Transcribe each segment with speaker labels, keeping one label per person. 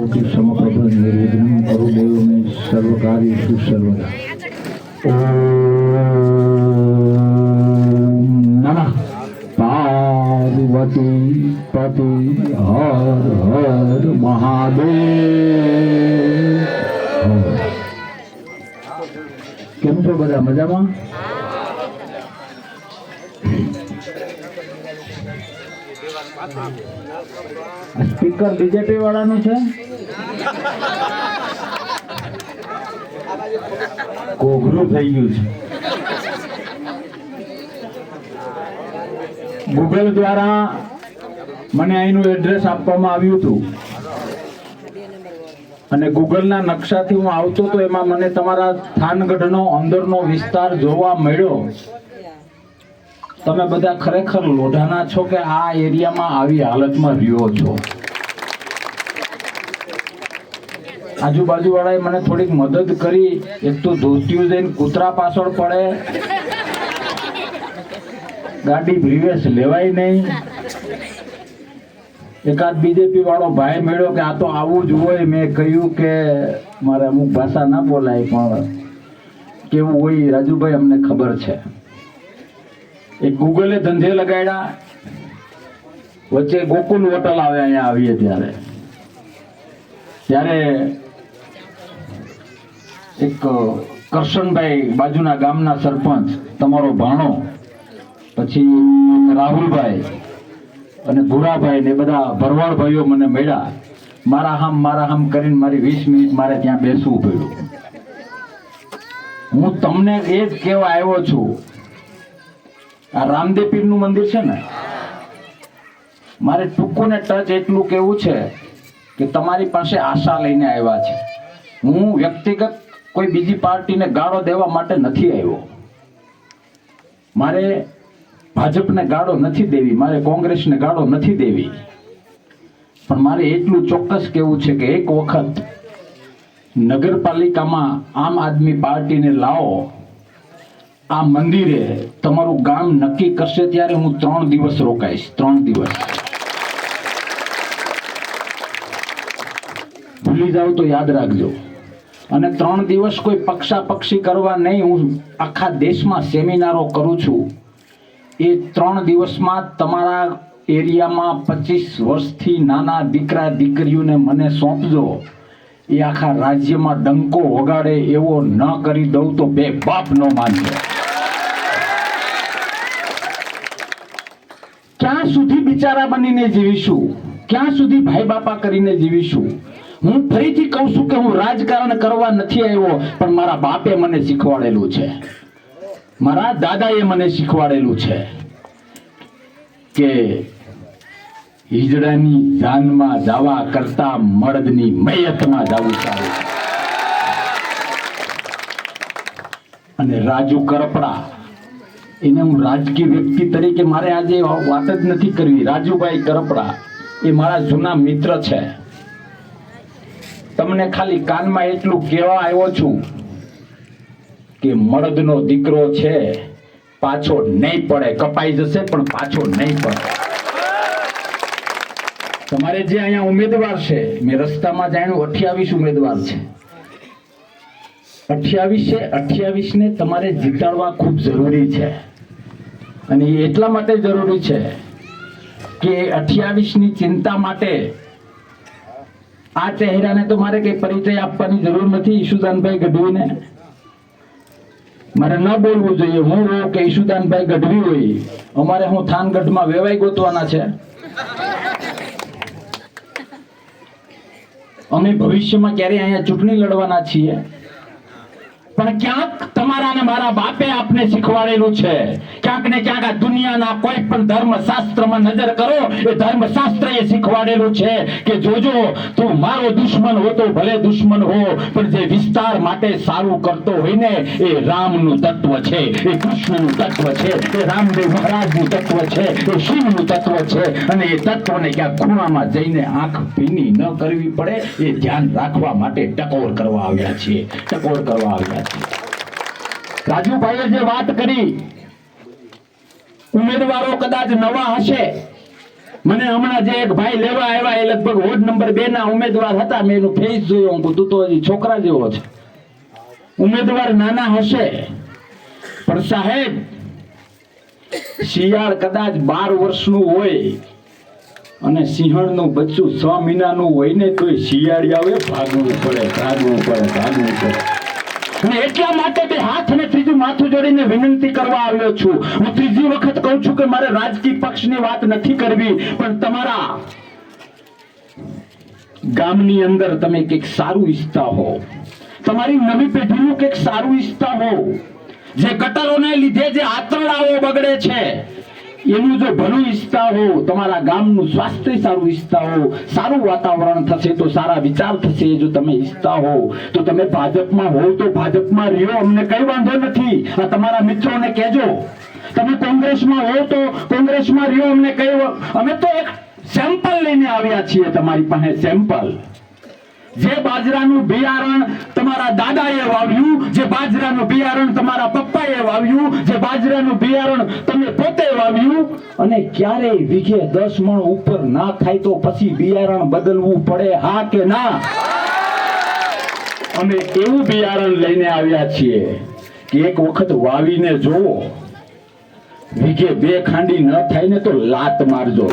Speaker 1: सर्वकोटि समप्रभ निर्विघ्नं गुरुदेव में सर्वकार्येषु सर्वदा। ओम नमः पार्वती पति हर हर महादेव। केम छो बधा मजामां? स्पीकर बीजेपी वाળાનું છે? કોગરું થઈ ગયું છે। ગૂગલ દ્વારા મને અહીંનું એડ્રેસ આપવામાં આવ્યું હતું અને ગૂગલના નકશાથી હું આવતો તો એમાં મને તમારા થાનગઢનો અંદરનો વિસ્તાર જોવા મળ્યો। તમે બધા ખરેખર લોઢાના છો કે આ એરિયામાં આવી હાલતમાં રહ્યો છો। આજુબાજુ વાળાએ મને થોડીક મદદ કરી। એક તો ધોતિયું જઈને કૂતરા પાછળ પડે, ગાડી રિવેસ લેવાય નહીં। એકાદ બીજેપી વાળો ભાઈ મળ્યો કે આ તો આવું જ હોય। મેં કહ્યું કે મારે અમુક ભાષા ના બોલાય પણ કેવું હોય રાજુભાઈ અમને ખબર છે। એક ગૂગલે ધંધે લગાડ્યા। વચ્ચે ગોકુલ હોટલ આવે અહીંયા આવીએ ત્યારે એક કરશનભાઈ બાજુના ગામના સરપંચ, તમારો ભાણો, પછી રાહુલભાઈ અને ભૂરાભાઈ ને બધા ભરવાડ ભાઈઓ મને મળ્યા। મારા હામ કરીને મારી 20 મિનિટ મારે ત્યાં બેસવું પડ્યું। હું તમને એ જ કહેવા આવ્યો છું। આ રામદેવ પીરનું મંદિર છે ને, મારે ટૂંકું ને ટચ એટલું કેવું છે કે તમારી પાસે આશા લઈને આવ્યા છે। હું વ્યક્તિગત કોઈ બીજી પાર્ટીને ગાળો દેવા માટે નથી આવ્યો। મારે ભાજપને ગાળો નથી દેવી, મારે કોંગ્રેસને ગાળો નથી દેવી, પણ મારે એટલું ચોક્કસ કહેવું છે કે એક વખત નગરપાલિકામાં આમ આદમી પાર્ટીને લાવો। આ મંદિરે તમારું ગામ નક્કી કરશે ત્યારે હું 3 દિવસ રોકાઈશ। 3 દિવસ ભૂલી જાવ તો યાદ રાખજો। અને 3 દિવસ કોઈ પક્ષાપક્ષી કરવા નહીં। હું આખા દેશમાં સેમિનારો કરું છું। એ 3 દિવસમાં તમારા એરિયામાં 25 વર્ષથી નાના દીકરા દીકરીઓને મને સોંપજો। એ આખા રાજ્યમાં ડંકો વગાડે એવો ન કરી દઉં તો બે બાપ ન માનજો। ક્યાં સુધી બિચારા બનીને જીવીશું? ક્યાં સુધી ભાઈ બાપા કરીને જીવીશું? હું ફરીથી કહું છું કે હું રાજકારણ કરવા નથી આવ્યો, પણ મારા બાપે મને શીખવાડેલું છે, મારા દાદાએ મને શીખવાડેલું છે કે હિજડાની જાનમાં જવા કરતા મર્દની મૈયતમાં જવું સારું। અને રાજુ કરપડા, એને હું રાજકીય વ્યક્તિ તરીકે મારે આજે વાત જ નથી કરવી। રાજુભાઈ કરપડા એ મારા જૂના મિત્ર છે। તમને ખાલી કાનમાં એટલું કહેવા આવ્યો છું કે મર્દનો દીકરો છે, પાછો નહીં પડે। કપાઈ જશે પણ પાછો નહીં પડે। તમારે જે અહીંયા ઉમેદવાર છે, મેં રસ્તામાં જાણ્યું 28 ઉમેદવાર છે। 28 ને તમારે જીતાડવા ખૂબ જરૂરી છે। અને એ એટલા માટે જરૂરી છે કે 28 ની ચિંતા માટે આ ચહેરાને તો મારે કઈ પરિચય આપવાની જરૂર નથી। ઈશુદાનભાઈ ગઢવીને મારે ન બોલવું જોઈએ। હું કે ઈશુદાનભાઈ ગઢવી હોય, અમારે હું થાનગઢમાં વેવાઈ ગોતવાના છે? અમે ભવિષ્યમાં ક્યારે અહીંયા ચૂંટણી લડવાના છીએ? પણ ક્યાંક તમારા ને મારા બાપે આપને શીખવાડેલું છે, ક્યાંક ને ક્યાંક આ દુનિયાના કોઈ પણ ધર્મશાસ્ત્રમાં નજર કરો, એ ધર્મશાસ્ત્ર એ શીખવાડેલું છે કે જોજો તું મારો દુશ્મન હો તો ભલે દુશ્મન હો, પણ જે વિસ્તાર માટે સારું કરતો હોય ને એ રામનું તત્વ છે, એ કૃષ્ણનું તત્વ છે, એ રામદેવ મહારાજનું તત્વ છે, એ શિવનું તત્વ છે। અને એ તત્વને ક્યાંક ખૂણામાં જઈને આંખ ભીની ન કરવી પડે એ ધ્યાન રાખવા માટે ટકોર કરવા આવ્યા છીએ। રાજુભાઈએ જે વાત કરી, ઉમેદવારો કદાચ નવા હશે મને હમણાં જે એક ભાઈ લેવા આવ્યા એ લગભગ વોર્ડ નંબર 2 ના ઉમેદવાર હતા. મેં એનું ફેસ જોયો. હું તું તો હજી છોકરા જેવો છે. ઉમેદવાર નાના હશે પણ સાહેબ શિયાળ કદાચ 12 વર્ષનું હોય અને સિંહણનું બચ્ચું 6 મહિનાનું હોય ને તો શિયાળી આવે ભાગવું પડે. અને એટલા માટે બે હાથ અને ત્રીજું માથું જોડીને વિનંતી કરવા આવ્યો છું. હું ત્રીજી વખત કહું છું કે મારે રાજકીય પક્ષની વાત નથી કરવી, પણ તમારા ગામની અંદર તમે કંઈક સારું ઈચ્છતા હો, તમારી નવી પેઢીનું કંઈક સારું ઈચ્છતા હો, જે ગટરોને લીધે જે આંતરડાઓ બગડે છે એનું જો ભલું ઈચ્છતા હો, તમારા ગામનું સ્વાસ્થ્ય સારું ઈચ્છતા હો, સારું વાતાવરણ થશે તો સારા વિચાર થશે, જો તમે ઈચ્છતા હો તો તમે ભાજપમાં હો તો ભાજપમાં રહ્યો, અમને કઈ વાંધો નથી. આ તમારા મિત્રોને કહેજો. તમે કોંગ્રેસમાં હો તો કોંગ્રેસમાં રહ્યો, અમને કઈ. અમે તો એક સેમ્પલ લઈને આવ્યા છીએ તમારી પાસે. સેમ્પલ જે બાજરાનું બિયારણ તમારા દાદાએ વાવ્યું, જે બાજરાનું બિયારણ તમારા પપ્પાએ વાવ્યું, જે બાજરાનું બિયારણ તમે પોતે વાવ્યું, અને ક્યારેય વીઘે 10 મણ ઉપર ના થાય તો પછી બિયારણ બદલવું પડે, હા કે ના? અમે એવું બિયારણ લઈને આવ્યા છીએ કે એક વખત વાવીને જોવો, વીઘે 2 ખાંડી ન થાય ને તો લાત મારજો.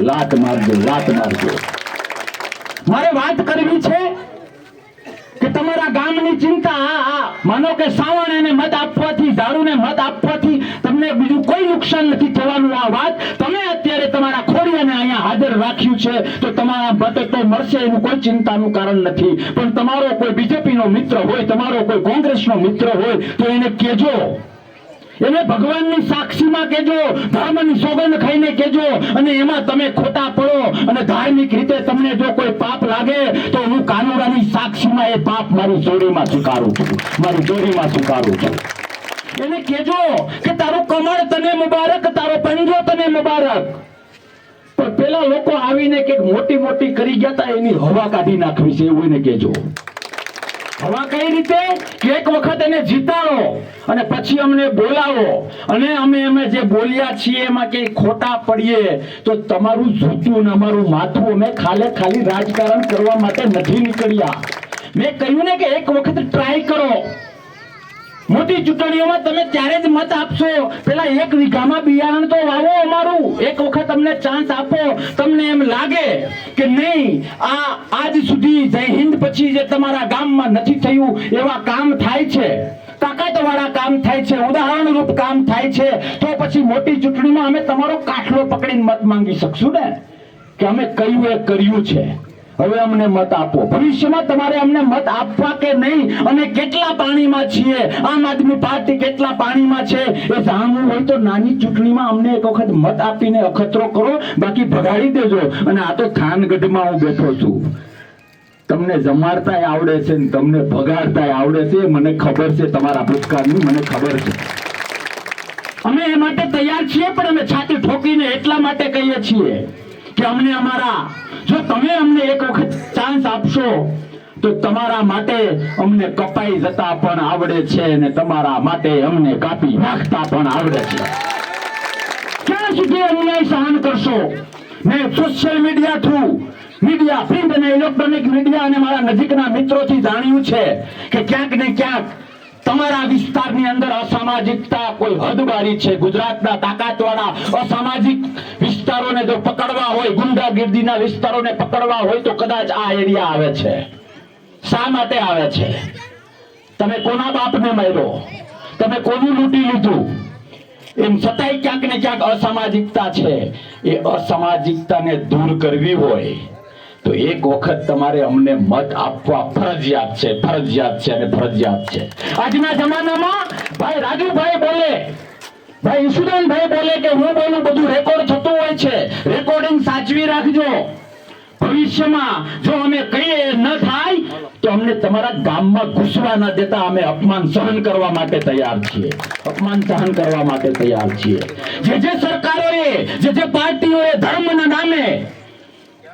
Speaker 1: મારે વાત કરવી છે કે તમારા ગામની ચિંતા. માનો કે સાવણ એને મત આપવાથી, ઝાડુને મત આપવાથી તમને બીજું કોઈ નુકસાન નથી થવાનું. આ વાત તમે અત્યારે તમારા ખોડિયાને અહીંયા હાજર રાખ્યું છે તો તમારા મત તો મળશે, એનું કોઈ ચિંતાનું કારણ નથી. પણ તમારો કોઈ બીજેપીનો મિત્ર હોય, તમારો કોઈ કોંગ્રેસનો મિત્ર હોય તો એને કહેજો, એને ભગવાનની સાક્ષીમાં કહેજો, ધર્મની સોગંદ ખાઈને કહેજો. અને એમાં તમે ખોટા પડો અને ધાર્મિક રીતે તમને જો કોઈ પાપ લાગે તો હું કાનુડાની સાક્ષીમાં એ પાપ મારી જોડીમાં સ્વીકારું છું. એને કહેજો કે તારું કમળ તને મુબારક, તારો પંજો તને મુબારક. પણ પેલા લોકો આવીને કે મોટી કરી ગયા હતા એની હવા કાઢી નાખવી છે, એવું એને કહેજો. હવા કઈ રીતે? એક વખત એને જીતાડો અને પછી અમને બોલાવો, અને અમે જે બોલ્યા છીએ એમાં કઈ ખોટા પડીએ તો તમારું જૂતું ને અમારું માથું. અમે ખાલી રાજકારણ કરવા માટે નથી નીકળ્યા. મેં કહ્યું ને કે એક વખત ટ્રાય કરો. મોટી ચૂંટણીઓમાં તમે ત્યારે જ મત આપશો. પેલા 1 વીઘામાં બિયારણ તો વાવો અમારું. એક વખત અમને ચાન્સ આપો. તમને એમ લાગે કે નહીં આજ સુધી જય હિન્દ પછી જે તમારા ગામમાં નથી થયું એવા કામ થાય છે, તાકાતવાળા કામ થાય છે, ઉદાહરણરૂપ કામ થાય છે, તો પછી મોટી ચૂંટણીમાં અમે તમારો કાઠલો પકડીને મત માંગી શકશું ને કે અમે કયું એ કર્યું છે, હવે અમને મત આપો. ભવિષ્યમાં તમારે અમને મત આપવા કે નહીં, અને કેટલા પાણીમાં છીએ, આમ આદમી પાર્ટી કેટલા પાણીમાં છે એ જાણવું હોય તો નાની ચૂંટણીમાં અમને એક વખત મત આપીને અખતરો કરો, બાકી ભગાડી દેજો. અને આ તો થાનગઢમાં હું બેઠો છું, તમને જમાડતાય આવડે છે ને તમને ભગાડતાય આવડે છે. મને ખબર છે તમારા ભૂતકાળની, મને ખબર છે. અમે એ માટે તૈયાર છીએ, પણ અમે છાતી ઠોકીને એટલા માટે કહીએ છીએ કે અમને જો તમે અમને એક વખત ચાન્સ આપશો તો તમારા માટે અમને કપાઈ જતા પણ આવડે છે અને તમારા માટે અમને કાપી નાખતા પણ આવડે છે. ક્યાં સુધી અન્યાય સહન કરશો? મેં social media through, media, print અને ઇલેક્ટ્રોનિક મીડિયા અને મારા નજીકના મિત્રોથી જાણ્યું છે કે ક્યાંક ને ક્યાંક તમારા વિસ્તારની અંદર અસામાજિકતા કોઈ હદબારી છે. ગુજરાતના તાકાતવાળા અસામાજિક વિસ્તારોને જો પકડવા હોય, ગુંડાગીર્દીના વિસ્તારોને પકડવા હોય તો કદાચ આ એરિયા આવે છે. શા માટે આવે છે? તમે કોના બાપને માર્યો, તમે કોનું લૂંટી લીધું, એમ છતાંય ક્યાંક ને ક્યાંક અસામાજિકતા છે. એ અસામાજિકતાને દૂર કરવી હોય તો એક વખત તમારે અમને મત આપવા ફરજિયાત છે. આજના જમાનામાં ભાઈ રાજુભાઈ બોલે, ભાઈ ઈશુદાનભાઈ બોલે કે હું બોલું, બધું રેકોર્ડ થતું હોય છે. રેકોર્ડિંગ સાચવી રાખજો. ભવિષ્યમાં જો અમે કહીએ ન થાય તો અમને તમારા ગામમાં ઘૂસવા ન દેતા. અમે અપમાન સહન કરવા માટે તૈયાર છીએ. જે સરકારોએ, જે પાર્ટીઓએ ધર્મના નામે,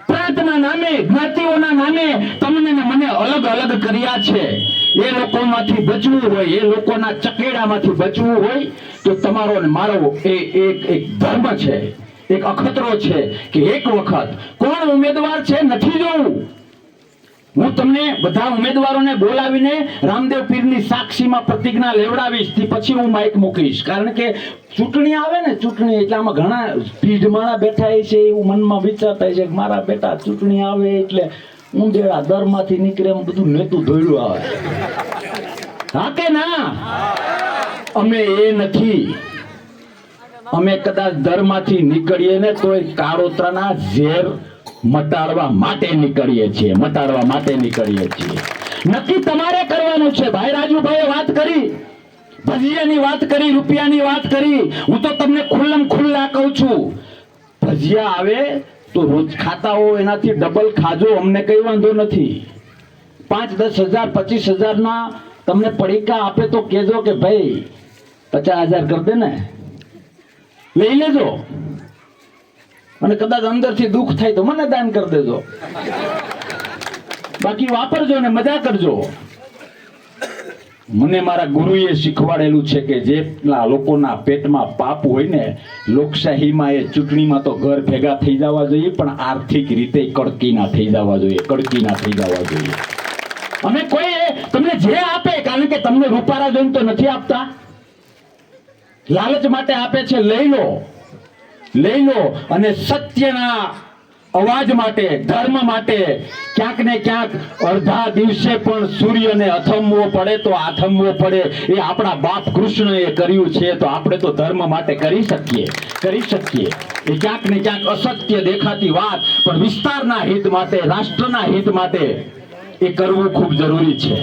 Speaker 1: પ્રાંતના નામે, જ્ઞાતિઓના નામે તમને ને મને અલગ કર્યા છે, એ લોકોમાંથી બચવું હોય, એ લોકોના ચકેડામાંથી બચવું હોય તો તમારો ને મારો એક ધર્મ છે, એક અખતરો છે કે એક વખત કોણ ઉમેદવાર છે નથી જોવું. હું તમને બધા ઉમેદવારોને બોલાવીને રામદેવ પીરની સાક્ષીમાં પ્રતિજ્ઞા લેવડાવીશ, થી પછી હું માઇક મૂકીશ. કારણ કે ચૂંટણી આવે ને, ચૂંટણી એટલે આમાં ઘણા ભીડમાળા બેઠા છે, એવું મનમાં વિચારતા છે કે મારા બેટા ચૂંટણી આવે એટલે ઊંધેડા દરમાંથી નીકળે એમ બધું નેતું ધોયડું આવે. હા કે ના? અમે એ નથી. અમે કદાચ દરમાંથી નીકળીએ ને તોય કાળોતરાના ઝેર મટાડવા માટે નીકળીએ છીએ, મટાડવા માટે નીકળીએ છીએ. નક્કી તમારે કરવાનું છે. ભાઈ રાજુભાઈએ વાત કરી, ભજીયાની વાત કરી, રૂપિયાની વાત કરી. હું તો તમને ખુલ્લમ ખુલ્લા કહું છું, ભજીયા આવે તો રોજ ખાતા હો એનાથી ડબલ ખાજો, અમને કઈ વાંધો નથી. 5-10 હજાર 25 હજારના તમને પડીકા આપે તો કહેજો કે ભાઈ 50,000 કરી દે ને, લઈ લેજો. અને કદાચ અંદરથી દુઃખ થાય તો મને દાન કરી દેજો, બાકી વાપરજો ને મજા કરજો. મને મારા ગુરુએ શીખવાડેલું છે કે જેટલા લોકોના પેટમાં પાપ હોય ને, લોકશાહીમાં એ ચૂંટણીમાં તો ઘર ભેગા થઈ જવા જોઈએ, પણ આર્થિક રીતે કડકી ના થઈ જવા જોઈએ, કડકી ના થઈ જવા જોઈએ. અમે કોઈ તમને જે આપે, કારણ કે તમને રૂપારા જોઈને તો નથી આપતા, લાલચ માટે આપે છે, લઈ લો, લઈ લો. અને સત્યના અવાજ માટે, ધર્મ માટે ક્યાંક ને ક્યાંક અડધા દિવસે પણ સૂર્યને અથમવો પડે તો આથમવો પડે. એ આપણા બાપ કૃષ્ણએ કર્યું છે, તો આપણે તો ધર્મ માટે કરી શકીએ, કરી શકીએ. એ ક્યાંક ને ક્યાંક અસત્ય દેખાતી વાત પણ વિસ્તારના હિત માટે, રાષ્ટ્રના હિત માટે એ કરવું ખૂબ જરૂરી છે.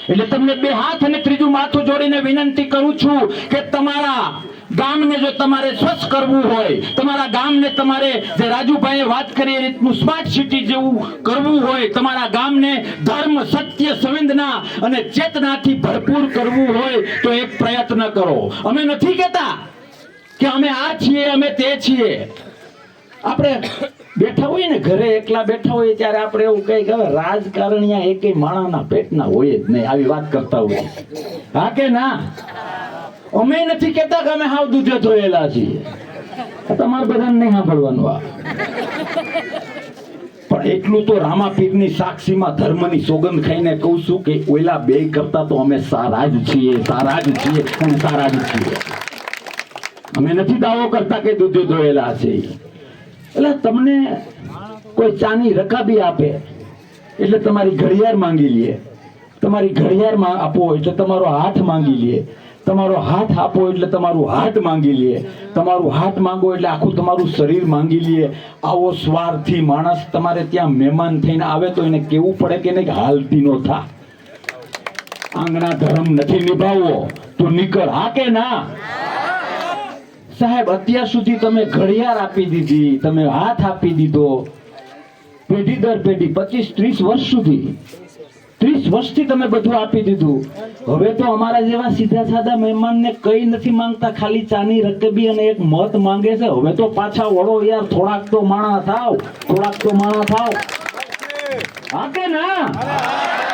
Speaker 1: એટલે તમને બે હાથ અને ત્રીજું માથું જોડીને વિનંતી કરું છું કે તમારા ગામને જો તમારે સ્વચ્છ કરવું હોય, તમારા ગામને તમારે જે રાજુભાઈએ વાત કરી એ રીતનું સ્માર્ટ સિટી જેવું કરવું હોય, તમારા ગામને ધર્મ, સત્ય, સંવેદના અને ચેતનાથી ભરપૂર કરવું હોય તો એક પ્રયત્ન કરો. અમે નથી કહેતા કે અમે આ છીએ, અમે તે છીએ. આપણે બેઠા હોય ને ઘરે, એકલા બેઠા હોય ત્યારે આપણે એવું કઈ કે રાજકારણીયા એકેય માણાના પેટના હોય જ નહીં, આવી વાત કરતા હોય. હા કે ના? અમે નથી કહેતા કે અમે હાવ દૂધે ધોયેલા છીએ, તમારે બધાને નહીં સાંભળવાનું. પણ એટલું તો રામાપીરની સાક્ષીમાં ધર્મની સોગંદ ખાઈને કહું છું કે ઓલા બે કરતા તો અમે સારા જ છીએ, સારા જ છીએ અને સારા જ છીએ. અમે નથી દાવો કરતા કે દૂધે ધોયેલા છે. એટલે તમને કોઈ ચાની રકાબી આપે એટલે તમારી ઘડિયાળ માંગી લે, તમારી ઘડિયાળ આપો એટલે તમારો હાથ માંગી લે, તમારો હાથ આપો એટલે તમારું હાથ માંગી લે, તમારું હાથ માંગો એટલે આખું તમારું શરીર માંગી લે. આવો સ્વાર્થી માણસ તમારે ત્યાં મહેમાન થઈને આવે તો એને કેવું પડે કે નહીં હાલતી નો થા, આંગણા ધર્મ નથી નિભાવવો તો નીકળ. હા કે ના? સાહેબ, અત્યાર સુધી તમે ઘડિયાળ આપી દીધી, તમે હાથ આપી દીધો, પેઢી દર પેઢી 25-30 વર્ષ સુધી, 30 વર્ષથી તમે બધું આપી દીધું. હવે તો અમારા જેવા સીધા સાદા મહેમાનને કઈ નથી માંગતા, ખાલી ચાની રકબી અને એક મત માંગે છે. હવે તો પાછા વળો યાર, થોડાક તો માણા થાવ, થોડાક તો માણા થાવ. હા કે ના?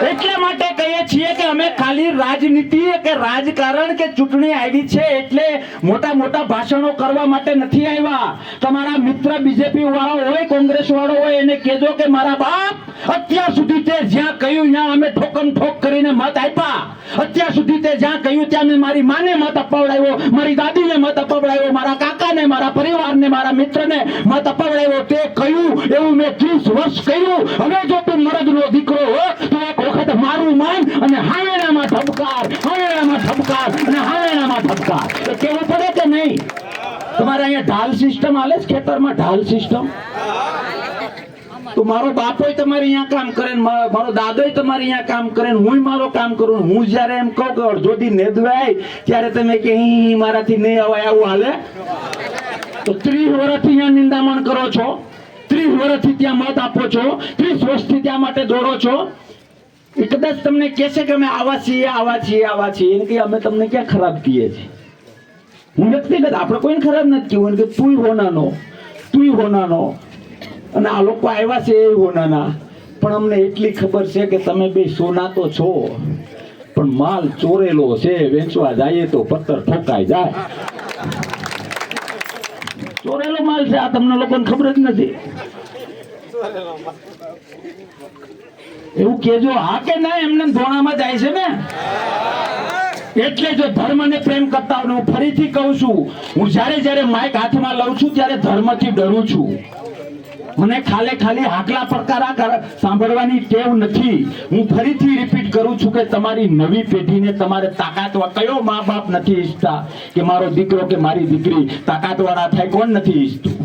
Speaker 1: એટલા માટે કહીએ છીએ કે અમે ખાલી રાજનીતિ કે રાજકારણ કે ચૂંટણી આવી છે એટલે મોટા મોટા ભાષણો કરવા માટે નથી આવ્યા. તમારા મિત્ર બીજેપી વાળો હોય, કોંગ્રેસ વાળો હોય, એને કહેજો કે મારા બાપ અત્યાર સુધી તે જ્યાં કહ્યું ત્યાં અમે ઠોકમ ઠોક કરીને મત આપ્યા. અત્યાર સુધી તે જ્યાં કહ્યું ત્યાં મેં મારી માને મત અપાવડાવ્યો, મારી દાદીને મત અપાવડાવ્યો, મારા કાકાને, મારા પરિવારને, મારા મિત્રને મત અપાવડાવ્યો. તે કહ્યું એવું મેં 30 વર્ષ કર્યું. હવે જો તું મરદનો દીકરો હો તો એક વખત મારું માન અને હાવેણામાં ઠપકાર, હાવેણામાં ઠપકાર અને હાવેણામાં ઠપકાર. એ કેવું પડે કે નહીં? તમારે અહીંયા ઢાલ સિસ્ટમ હાલે છે ખેતરમાં, ઢાલ સિસ્ટમ. તો મારો બાપોય તમારે અહીંયા કામ કરે, મારો દાદોય તમારે અહીંયા કામ કરે, હું મારો કામ કરું. હું જયારે એમ કહું કે અડધોથી નેદવાય ત્યારે તમે કે મારાથી નહીં અવાય, આવું હાલે? તો 30 વર્ષથી અહીંયા નિંદામણ કરો છો, 30 વર્ષથી ત્યાં મત આપો છો, 30 વર્ષથી ત્યાં માટે દોડો છો. એ કદાચ તમને કહેશે કે અમે આવા છીએ, આવા છીએ, આવા છીએ, એને કે અમે તમને ક્યાં ખરાબ કહીએ છીએ? હું વ્યક્તિગત આપણે કોઈને ખરાબ નથી કહ્યું, કે તુંય હોનાનો, તુંય હોનાનો, અને આ લોકો આવ્યા છે એ હોનાના. પણ અમને એટલી ખબર છે કે તમે બે સોના તો છો પણ માલ ચોરેલો છે, વેચવા જાય તો પથ્થર ઠોકાઈ જાય. ચોરેલો માલ છે આ, તમને લોકોને ખબર જ નથી. એવું કેજો હા કે ના, એમને ધોણામાં જાય છે ને. એટલે જો ધર્મને પ્રેમ કરતા હોય, હું ફરીથી કહું છું, હું જ્યારે માઇક હાથમાં લઉં છું ત્યારે ધર્મથી ડરું છું. મને ખાલી હાકલા પડકારા સાંભળવાની ટેવ નથી. હું ફરીથી રિપીટ કરું છું કે તમારી નવી પેઢીને તમારે તાકાતવાળા, કયો મા બાપ નથી ઈચ્છતા કે મારો દીકરો કે મારી દીકરી તાકાતવાળા થાય? કોણ નથી ઈચ્છતું?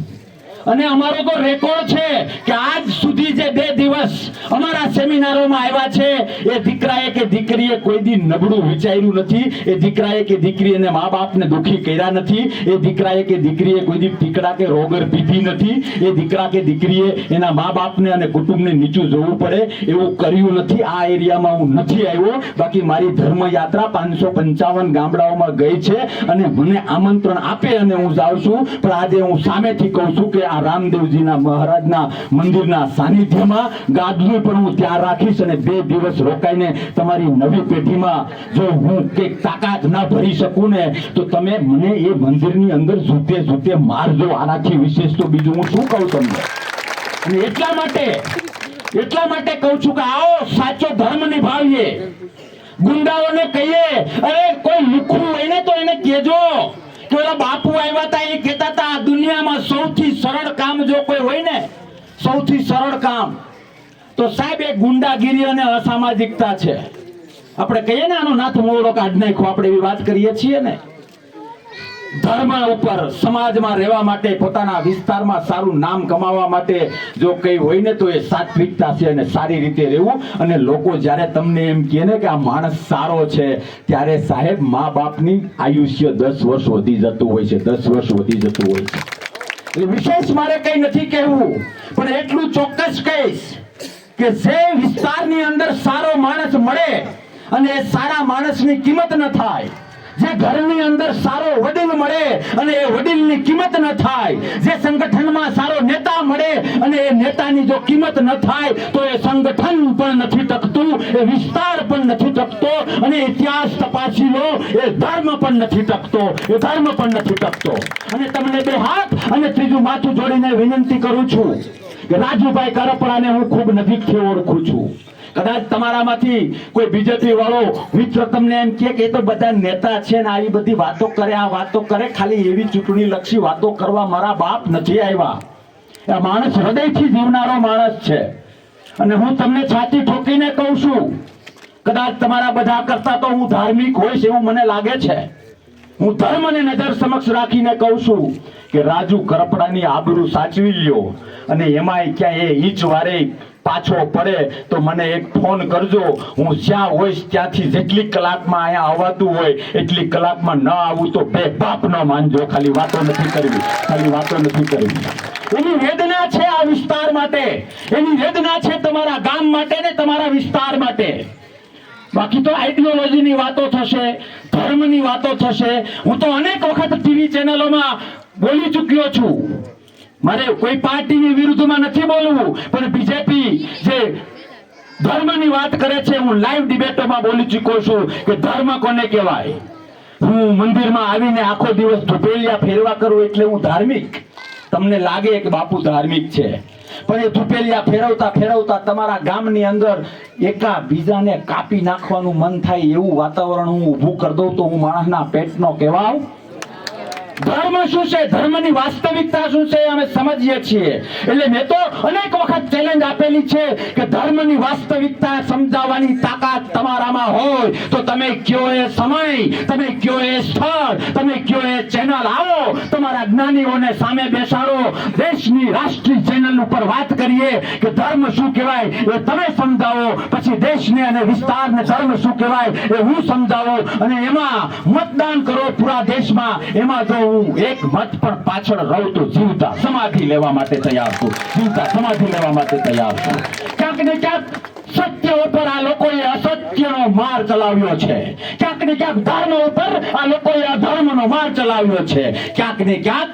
Speaker 1: અને અમારો તો રેકોર્ડ છે કે આજ સુધી જે 2 દિવસ અમારા સેમિનારોમાં આવ્યા છે, એ દીકરાએ કે દીકરીએ કોઈ દી નબળું વિચાર્યું નથી. એ દીકરાએ કે દીકરીને મા બાપને દુખી કર્યા નથી. એ દીકરાએ કે દીકરીએ કોઈ દી પીકડા કે રોગર પીધી નથી. એ દીકરા કે દીકરીએ એના મા બાપને અને કુટુંબને નીચું જોવું પડે એવું કર્યું નથી. આ એરિયામાં હું નથી આવ્યો. બાકી મારી ધર્મ યાત્રા 555 ગામડાઓમાં ગઈ છે અને મને આમંત્રણ આપે અને હું જાઉં છું. પણ આજે હું સામેથી કહું છું કે આ રામદેવજીના મહારાજના મંદિરના સાનિધ્યમાં ગાદલું પણ હું ત્યાં રાખીશ અને 2 દિવસ રોકાઈને તમારી નવી પેઢીમાં જો હું કંઈક તાકાત ના ભરી શકું ને, તો તમે મને એ મંદિરની અંદર જૂતે મારજો. આનાથી વિશેષ તો બીજું હું શું કહું તમને? અને એટલા માટે કહું છું કે આવો સાચો ધર્મ નિભાવીએ. ગુંડાઓને કહીએ, અરે કોઈ લુખું હોય ને તો એને કહેજો કે ઓલા બાપુ આવ્યા હતા, એ કહેતા હતા આ દુનિયામાં સૌથી સરળ કામ જો કોઈ હોય ને, સૌથી સરળ કામ તો સાહેબ એ ગુંડાગીરી અને અસામાજિકતા છે. આપણે કહીએ ને આનો નાથ મોરડો કાઢ નાખો, આપણે એવી વાત કરીએ છીએ ને. ધર્મ ઉપર સમાજમાં રહેવા માટે, પોતાના વિસ્તારમાં સારું નામ કમાવા માટે જો કઈ હોય ને તો એ સાત્વિકતા છે અને સારી રીતે રહેવું. અને લોકો જ્યારે તમને એમ કહે ને કે આ માણસ સારો છે, ત્યારે સાહેબ મા બાપની આયુષ્ય 10 વર્ષ વધી જતું હોય છે, 10 વર્ષ વધી જતું હોય છે. એટલે વિશેષ મારે કઈ નથી કહેવું, પણ એટલું ચોક્કસ કહીશ કે જે વિસ્તારની અંદર સારો માણસ મળે અને એ સારા માણસની કિંમત ન થાય, જે ઘરની અંદર સારો વડીલ મળે અને એ વડીલની કિંમત ન થાય, જે સંગઠનમાં સારો નેતા મળે અને એ નેતાની જો કિંમત ન થાય તો એ સંગઠન પણ નથી ટકતું, એ વિસ્તાર પણ નથી ટકતો અને ઇતિહાસ તપાસી લો, એ ધર્મ પણ નથી ટકતો, એ ધર્મ પણ નથી ટકતો. અને તમને 2 હાથ અને ત્રીજું માથું જોડીને વિનંતી કરું છું કે રાજુભાઈ કરપડાને હું ખૂબ નજીકથી ઓળખું છું. કદાચ તમારામાંથી કોઈ બીજેપી વાળો મિત્ર તમને એમ કહે કે એ તો બધા નેતા છે ને આવી બધી વાતો કરે, આ વાતો કરે, ખાલી એવી ચૂંટણી લક્ષી વાતો કરવા મારા બાપ નથી આવ્યા. આ માણસ હૃદયથી જીવનારો માણસ છે. અને હું તમને છાતી ઠોકીને કહું છું, કદાચ તમારા બધા કરતા તો હું ધાર્મિક હોઈશ એવું મને લાગે છે. હું ધર્મને નજર સમક્ષ રાખીને કહું છું કે રાજુ કરપડાની આબરૂ સાચવી લ્યો. અને એમાંય ક્યાં એ ઈચ વારે પાછો પડે તો મને એક ફોન કરજો. હું જ્યાં હોઈશ ત્યાંથી જેટલી કલાકમાં અહીંયા આવતું હોય એટલી કલાકમાં ન આવું તો બે બાપ ન માનજો. ખાલી વાતો નથી કરવી, ખાલી વાતો નથી કરવી. એની વેદના છે આ વિસ્તાર માટે, એની વેદના છે તમારા ગામ માટે ને તમારા વિસ્તાર માટે. બાકી તો આઈડિયોલોજીની વાતો થશે, ધર્મની વાતો થશે. હું તો અનેક વખત ટીવી ચેનલોમાં બોલી ચૂક્યો છું. મારે કોઈ પાર્ટીની વિરુદ્ધમાં નથી બોલવું, પણ બીજેપી જે ધર્મની વાત કરે છે, હું લાઈવ ડિબેટોમાં બોલી ચૂક્યો છું કે ધર્મ કોને કહેવાય. હું મંદિરમાં આવીને આખો દિવસ ધુપેલિયા ફેરવા કરું એટલે હું ધાર્મિક? તમને લાગે કે બાપુ ધાર્મિક છે, પણ એ ધુપેલિયા ફેરવતા ફેરવતા તમારા ગામની અંદર એકા બીજાને કાપી નાખવાનું મન થાય એવું વાતાવરણ હું ઊભું કરી દઉં તો હું માણસના પેટનો કહેવાવ? ધર્મ શું છે, ધર્મની વાસ્તવિકતા શું છે અમે સમજીએ છીએ. એટલે મેં તો અનેક વખત ચેલેન્જ આપેલી છે કે ધર્મની વાસ્તવિકતા સમજાવવાની તાકાત તમારામાં હોય તો તમે કયો એ સમય, તમે કયો એ સ્થળ, તમે કયો એ ચેનલ આવો, તમારા જ્ઞાનીઓને સામે બેસાડો, દેશની રાષ્ટ્રીય ચેનલ ઉપર વાત કરીએ કે ધર્મ શું કહેવાય એ તમે સમજાવો, પછી દેશને અને વિસ્તારને ધર્મ શું કહેવાય એ હું સમજાવું. અને એમાં મતદાન કરો પૂરા દેશમાં. એમાં જો હું એક મત પણ પાછળ રહું તો જીવતા સમાધિ લેવા માટે તૈયાર છું, જીવતા સમાધિ લેવા માટે તૈયાર છું. ક્યાંક ને ક્યાંક સત્ય ઉપર આ લોકોએ અસત્યનો માર ચલાવ્યો છે, ક્યાંક ને ક્યાંક ધર્મ ઉપર આ લોકોએ અધર્મનો માર ચલાવ્યો છે, ક્યાંક ને ક્યાંક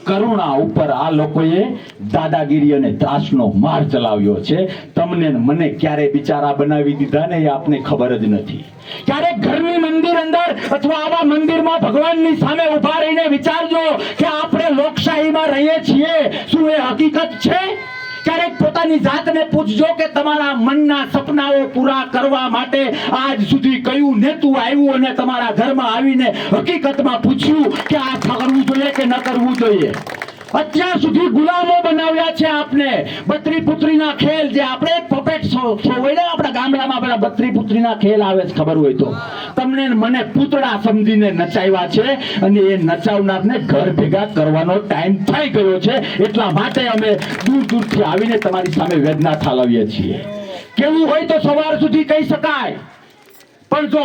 Speaker 1: કરુણા ઉપર આ લોકોએ દાદાગીરી અને ત્રાસનો માર ચલાવ્યો છે. તમને ને મને ક્યારે બિચારા બનાવી દીધા ને એ આપને ખબર જ નથી. ક્યારેક ઘરની મંદિર અંદર અથવા આવા મંદિરમાં ભગવાનની સામે ઉભા રહીને વિચારજો કે આપણે લોકશાહીમાં રહીએ છીએ, શું એ હકીકત છે? ક્યારેક પોતાની જાતને પૂછજો કે તમારા મનના સપનાઓ પૂરા કરવા માટે આજ સુધી કયું નેતું આવ્યું અને તમારા ઘરમાં આવીને હકીકતમાં પૂછ્યું કે આ કરવું જોઈએ કે ન કરવું જોઈએ? અત્યાર સુધી ગુલામો બનાવ્યા છે આપને. બત્રી પુત્રીના ખેલ, જે આપણે પપેટ શો હોય ને આપણા ગામડામાં પેલા બત્રી પુત્રીના ખેલ આવે છે, ખબર હોય તો. તમને મને પૂતળા સમજીને નચાવ્યા છે અને એ નચાવનારને ઘર ભેગા કરવાનો ટાઈમ થઈ ગયો છે. એટલા માટે અમે દૂર દૂરથી આવીને તમારી સામે વેદના ઠાલવીએ છીએ. કેવું હોય તો સવાર સુધી કહી શકાય, પણ જો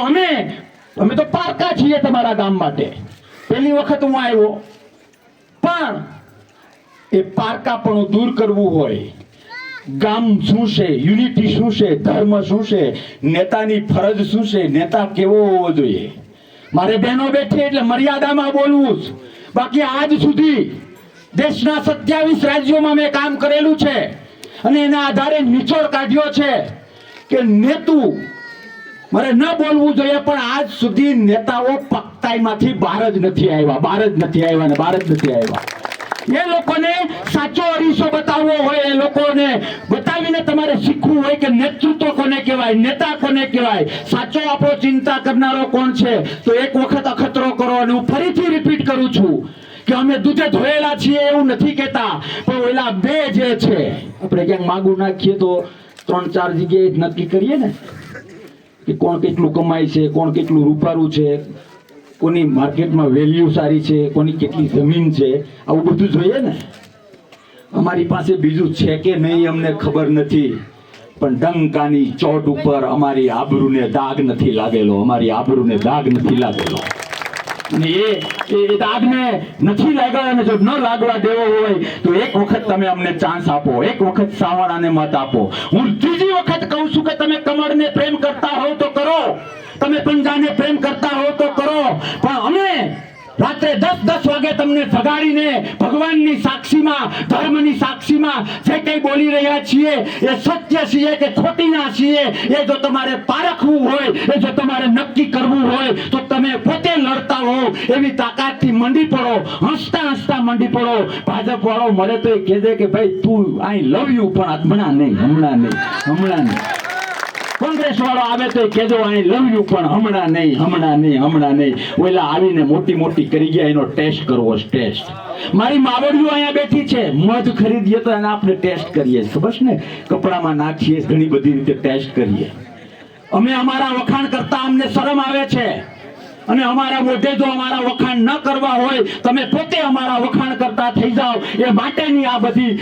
Speaker 1: અમે તો પારકા છીએ તમારા ગામ માટે. પહેલી વખત હું આવ્યો, પણ એ પારકાપણું દૂર કરવું હોય, ગામ શું છે, યુનિટી શું છે, ધર્મ શું છે, નેતાની ફરજ શું છે, નેતા કેવો હોવો જોઈએ. મારે બહેનો બેઠી એટલે મર્યાદામાં બોલવું જ. બાકી આજ સુધી દેશના 27 રાજ્યોમાં મેં કામ કરેલું છે અને એના આધારે નિચોડ કાઢ્યો છે કે નેતું મારે ન બોલવું જોઈએ, પણ આજ સુધી નેતાઓ પક્તાઈમાંથી બહાર જ નથી આવ્યા. એ લોકોને સાચો અરીસો બતાવવો હોય, એ લોકોને બતાવીને તમારે શીખવું હોય કે નેતૃત્વ કોને કહેવાય, નેતા કોને કહેવાય, સાચો આપણો ચિંતા કરનારો કોણ છે. તો એક વખત અખતરો કરો. અને હું ફરીથી રિપીટ કરું છું કે અમે દૂધે ધોયેલા છીએ એવું નથી કહેતા, પણ ઓલા બે જે છે આપણે ક્યાંક માગું નાખીએ તો 3-4 જગ્યાએ નક્કી કરીએ ને કે કોણ કેટલું કમાય છે, કોણ કેટલું રૂપારું છે, કોની માર્કેટમાં વેલ્યુ સારી છે, કોની કેટલી જમીન છે, આવું બધું જોઈએ ને. અમારી પાસે બીજું છે કે નહીં અમને ખબર નથી, પણ ડંકાની ચોટ ઉપર અમારી આબરૂને દાગ નથી લાગેલો. અને એ દાગને નથી લાગ્યો. અને જો ન લાગવા દેવો હોય તો એક વખત તમે અમને ચાન્સ આપો, એક વખત સાવરણાને મત આપો. હું ત્રીજી વખત કહું છું કે તમે કમળને પ્રેમ કરતા હો તો કરો, તમે પંજાને પ્રેમ કરતા હો તો કરો, પણ અમે રાત્રે 10-10 વાગે તમને જગાડીને ભગવાનની સાક્ષીમાં, ધર્મની સાક્ષીમાં જે કંઈ બોલી રહ્યા છીએ એ સત્ય છીએ કે ખોટીના છીએ, એ જો તમારે પારખવું હોય, એ જો તમારે નક્કી કરવું હોય તો તમે પોતે લડતા હો એવી તાકાતથી મંડી પડો, હસતા મંડી પડો. ભાજપ વાળો મળે તો એ કહેજે કે ભાઈ તું આઈ લવ યુ, પણ હમણાં નહીં. કોંગ્રેસ વાળો આવે તો કહેજો આઈ લવ યુ, પણ હમણાં નહીં. ઓલા આવીને મોટી કરી ગયા, એનો ટેસ્ટ કરવો. મારી માવડીઓ અહીંયા બેઠી છે, મધ ખરીદીએ તો એને આપણે ટેસ્ટ કરીએ, ખબર છે ને, કપડામાં નાખીએ, ઘણી બધી રીતે ટેસ્ટ કરીએ. અમે અમારા વખાણ કરતા અમને શરમ આવે છે, અને અમારા મોઢે જો અમારા વખાણ ન કરવા હોય, તમે પોતે અમારા વખાણ કરતા થઈ જાઓ. એ માટેની આ બધી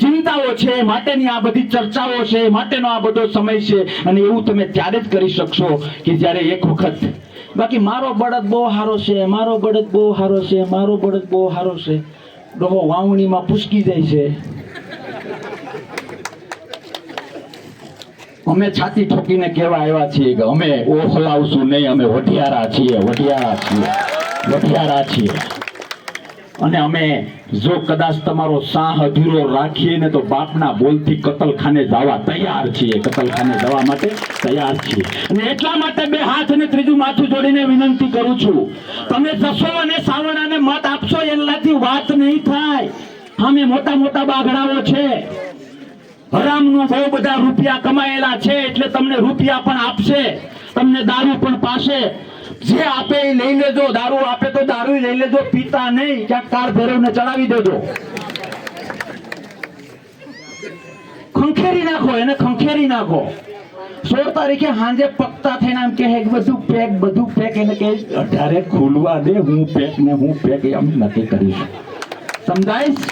Speaker 1: ચિંતાઓ છે, એ માટેની આ બધી ચર્ચાઓ છે, એ માટેનો આ બધો સમય છે. અને એવું તમે ત્યારે જ કરી શકશો કે જ્યારે એક વખત. બાકી મારો બળદ બહુ સારો છે, ડોહો વાવણીમાં પૂછકી જાય છે. અમે છાતી ઠોકીને કહેવા આવ્યા છીએ કે અમે હલાવશું નહીં, અમે વઢિયારા છીએ. અને અમે જો કદાચ તમારો સાહ અધૂરો રાખીએ ને તો બાપના બોલથી કતલખાને જવા તૈયાર છીએ. અને એટલા માટે બે હાથ અને ત્રીજું માથું જોડીને વિનંતી કરું છું, તમે જશો અને સાવરણાને મત આપશો એનાથી વાત નહીં થાય. અમે મોટા બાગડાઓ છે, હરામનું બહુ બધા રૂપિયા કમાયેલા છે, એટલે તમને રૂપિયા પણ આપશે, તમને દારૂ પણ પાશે. જે આપે એ લઈ લેજો. દારૂ આપે તો દારૂ લઈ લેજો, પીતા નહીં. ક્યાંક કાર ભેરવને ચડાવી દેજો. ખંખેરી નાખો. 16 તારીખે સાંજે પકતા થઈને આમ કે બધું પેક એને કે 18 ખુલવા દે, હું પેક એમ નક્કી કરીશું. સમજાઈશ?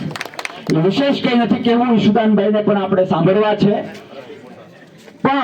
Speaker 1: વિશેષ કઈ નથી કેવું. ઈશુદાનભાઈને પણ આપણે સાંભળવા છે, પણ